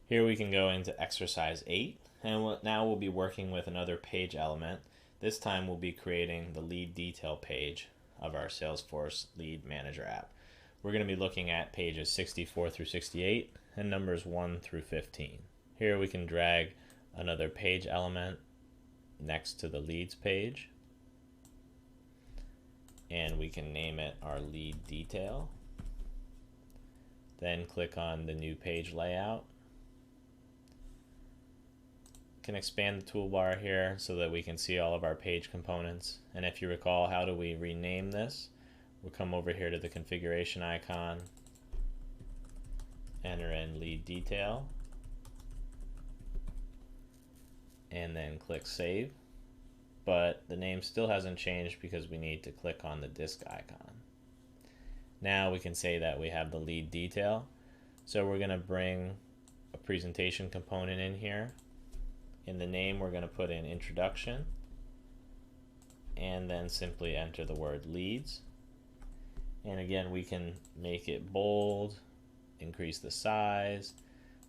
Here we can go into exercise 8, and now we'll be working with another page element. This time we'll be creating the lead detail page of our Salesforce Lead Manager app. We're going to be looking at pages 64 through 68 and numbers 1 through 15. Here we can drag another page element next to the leads page, and we can name it our lead detail. Then click on the new page layout. Can expand the toolbar here so that we can see all of our page components. And if you recall, how do we rename this? We'll come over here to the configuration icon, enter in lead detail, and then click save. But the name still hasn't changed because we need to click on the disk icon. Now we can say that we have the lead detail. So we're going to bring a presentation component in here. In the name, we're going to put in introduction, and then simply enter the word leads. And again, we can make it bold, increase the size,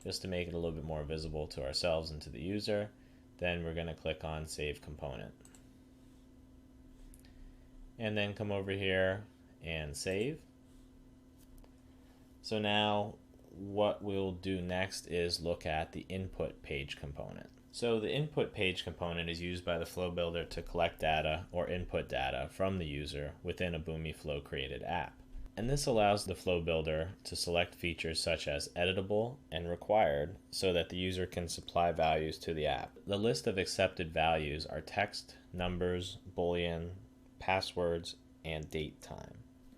just to make it a little bit more visible to ourselves and to the user. Then we're going to click on Save Component. And then come over here and save. So now what we'll do next is look at the input page component. So the input page component is used by the Flow Builder to collect data or input data from the user within a Boomi Flow created app. And this allows the Flow Builder to select features such as editable and required so that the user can supply values to the app. The list of accepted values are text, numbers, boolean, passwords, and date time.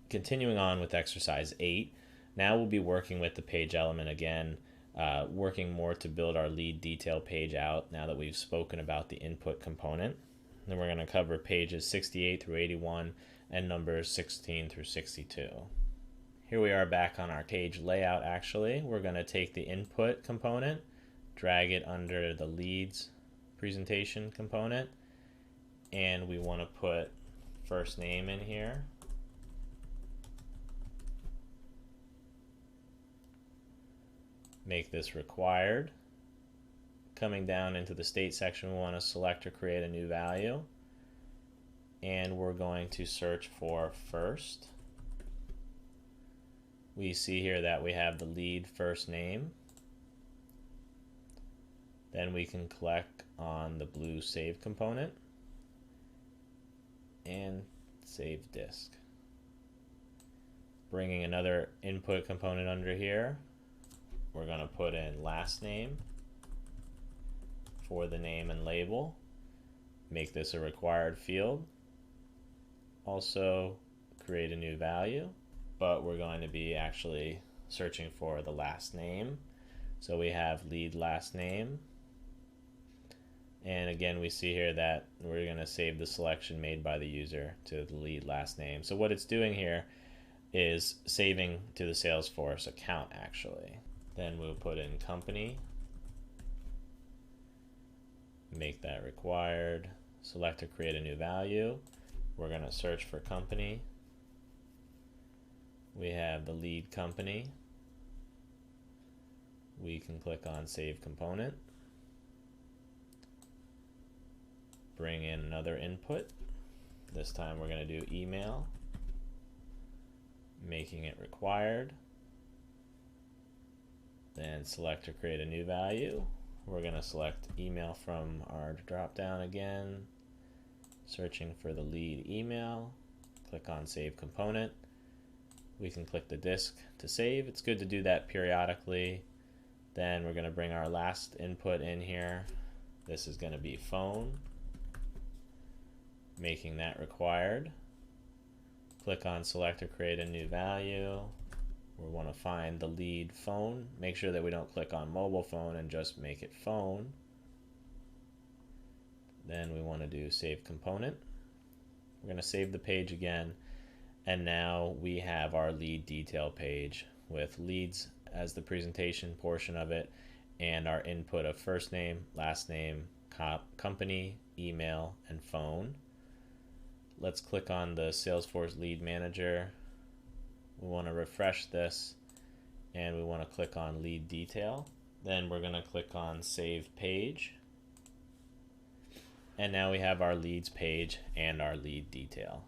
Continuing on with exercise 8, now we'll be working with the page element again, working more to build our lead detail page out now that we've spoken about the input component. Then we're going to cover pages 68 through 81 and numbers 16 through 62. Here we are back on our page layout actually. We're going to take the input component, drag it under the leads presentation component, and we want to put first name in here. Make this required. Coming down into the state section, we want to select or create a new value, and we're going to search for first. We see here that we have the lead first name. Then we can click on the blue save component and save disk. Bringing another input component under here, we're going to put in last name for the name and label. Make this a required field. Also create a new value, but we're going to be actually searching for the last name. So we have lead last name. And again, we see here that we're going to save the selection made by the user to the lead last name. So what it's doing here is saving to the Salesforce account actually. Then we'll put in company, make that required, select or create a new value. We're going to search for company. We have the lead company. We can click on save component. Bring in another input. This time we're going to do email, making it required. Then select or create a new value. We're going to select email from our drop down again, searching for the lead email. Click on save component. We can click the disk to save. It's good to do that periodically. Then we're going to bring our last input in here. This is going to be phone, making that required. Click on select or create a new value. We want to find the lead phone. Make sure that we don't click on mobile phone and just make it phone. Then we want to do save component. We're going to save the page again, and now we have our lead detail page with leads as the presentation portion of it and our input of first name, last name, company, email, and phone. Let's click on the Salesforce Lead Manager. We want to refresh this, and we want to click on lead detail. Then we're going to click on Save Page. And now we have our leads page and our lead detail.